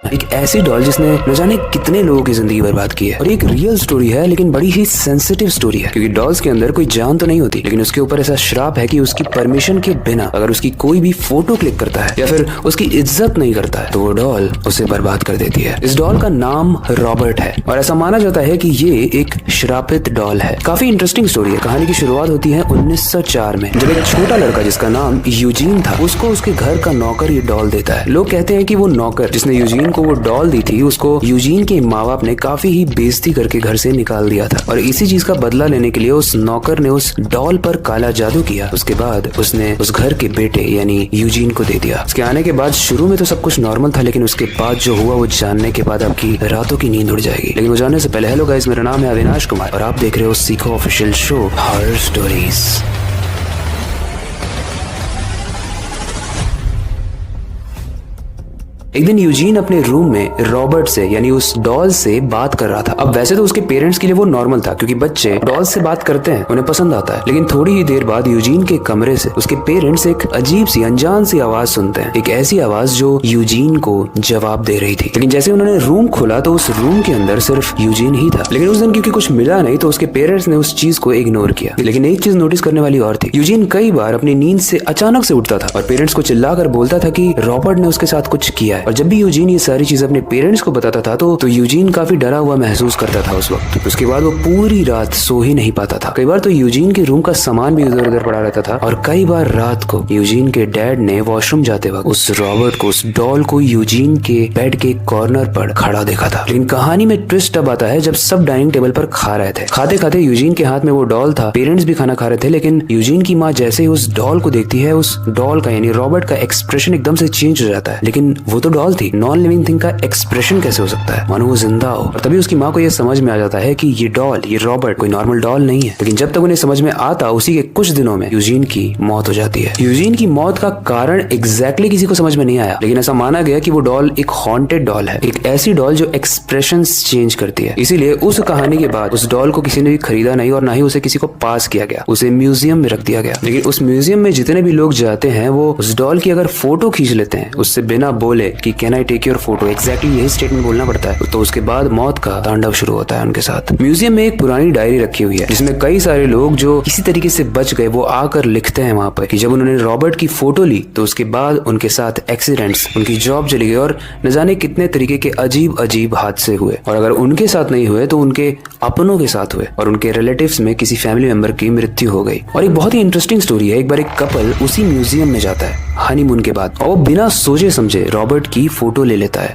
एक ऐसी डॉल जिसने न जाने कितने लोगों की जिंदगी बर्बाद की है। और एक रियल स्टोरी है लेकिन बड़ी ही सेंसिटिव स्टोरी है, क्योंकि डॉल्स के अंदर कोई जान तो नहीं होती, लेकिन उसके ऊपर ऐसा श्राप है कि उसकी परमिशन के बिना अगर उसकी कोई भी फोटो क्लिक करता है या फिर उसकी इज्जत नहीं करता है तो वो डॉल उसे बर्बाद कर देती है। इस डॉल का नाम रॉबर्ट है और ऐसा माना जाता है कि ये एक श्रापित डॉल है। काफी इंटरेस्टिंग स्टोरी है। कहानी की शुरुआत होती है 1904 में, जब एक छोटा लड़का जिसका नाम यूजीन था उसको उसके घर का नौकर ये डॉल देता है। लोग कहते हैं कि वो नौकर जिसने यूजीन को वो डॉल दी थी उसको यूजीन के माँ बाप ने काफी ही बेइज्जती करके घर से निकाल दिया था और इसी चीज का बदला लेने के लिए उस नौकर ने उस डॉल पर काला जादू किया। उसके बाद उसने उस घर के बेटे यानी यूजीन को दे दिया। उसके आने के बाद शुरू में तो सब कुछ नॉर्मल था, लेकिन उसके बाद जो हुआ वो जानने के बाद आपकी रातों की नींद उड़ जाएगी। लेकिन वो जानने से पहले, हेलो गाइस, मेरा नाम है अविनाश कुमार और आप देख रहे हो सीखो ऑफिशियल शो हॉरर स्टोरीज। एक दिन यूजीन अपने रूम में रॉबर्ट से यानी उस डॉल से बात कर रहा था। अब वैसे तो उसके पेरेंट्स के लिए वो नॉर्मल था, क्योंकि बच्चे डॉल से बात करते हैं, उन्हें पसंद आता है। लेकिन थोड़ी ही देर बाद यूजीन के कमरे से उसके पेरेंट्स एक अजीब सी अनजान सी आवाज सुनते हैं। एक ऐसी आवाज जो यूजीन को जवाब दे रही थी। लेकिन जैसे उन्होंने रूम खोला तो उस रूम के अंदर सिर्फ यूजीन ही था। लेकिन उस दिन क्योंकि कुछ मिला नहीं तो उसके पेरेंट्स ने उस चीज को इग्नोर किया। लेकिन एक चीज नोटिस करने वाली और थी, यूजीन कई बार अपनी नींद से अचानक से उठता था और पेरेंट्स को चिल्लाकर बोलता था कि रॉबर्ट ने उसके साथ कुछ किया है। और जब भी यूजीन सारी चीज अपने पेरेंट्स को बताता था तो यूजीन काफी डरा हुआ महसूस करता था उस वक्त। उसके बाद वो पूरी रात सो ही नहीं पाता था। कई बार तो यूजीन के रूम का सामान भी इधर उधर पड़ा रहता था और कई बार रात को यूजीन के डैड ने वॉशरूम जाते वक्त उस रॉबर्ट को, उस डॉल को यूजीन के बेड के कॉर्नर पर खड़ा देखा था। लेकिन कहानी में ट्विस्ट अब आता है जब सब डाइनिंग टेबल पर खा रहे थे। खाते खाते यूजीन के हाथ में वो डॉल था, पेरेंट्स भी खाना खा रहे थे, लेकिन यूजीन की माँ जैसे ही उस डॉल को देखती है, उस डॉल का यानी रॉबर्ट का एक्सप्रेशन एकदम से चेंज हो जाता है। लेकिन वो तो डॉल थी, नॉन लिविंग थिंग का एक्सप्रेशन कैसे हो सकता है, मानो वो जिंदा हो। और तभी उसकी माँ को ये समझ में आ जाता है कि ये डॉल, ये रॉबर्ट कोई नॉर्मल डॉल नहीं है। लेकिन जब तक उन्हें समझ में आता, उसी के कुछ दिनों में यूजीन की मौत हो जाती है। यूजीन की मौत का कारण एग्जैक्टली किसी को समझ में नहीं आया, लेकिन ऐसा माना गया कि वो डॉल एक हॉन्टेड डॉल है, एक ऐसी डॉल जो एक्सप्रेशंस चेंज करती है। इसीलिए उस कहानी के बाद उस डॉल को किसी ने भी खरीदा नहीं और ना ही उसे किसी को पास किया गया, उसे म्यूजियम में रख दिया गया। लेकिन उस म्यूजियम में जितने भी लोग जाते हैं वो उस डॉल की अगर फोटो खींच लेते हैं, उससे बिना बोले कि can I take your photo, exactly यही स्टेटमेंट बोलना पड़ता है, तो उसके बाद मौत का तांडव शुरू होता है उनके साथ। म्यूजियम में एक पुरानी डायरी रखी हुई है जिसमें कई सारे लोग जो किसी तरीके से बच गए वो आकर लिखते हैं वहां पर कि जब उन्होंने रॉबर्ट की फोटो ली तो उसके बाद उनके साथ एक्सीडेंट्स, उनकी जॉब चली गई और न जाने कितने तरीके के अजीब अजीब हादसे हुए। और अगर उनके साथ नहीं हुए तो उनके अपनों के साथ हुए और उनके रिलेटिव्स में किसी फैमिली मेंबर की मृत्यु हो गई। और एक बहुत ही इंटरेस्टिंग स्टोरी है, एक बार एक कपल उसी म्यूजियम में जाता है हनीमून के बाद और वो बिना सोचे समझे रॉबर्ट की फोटो ले लेता है।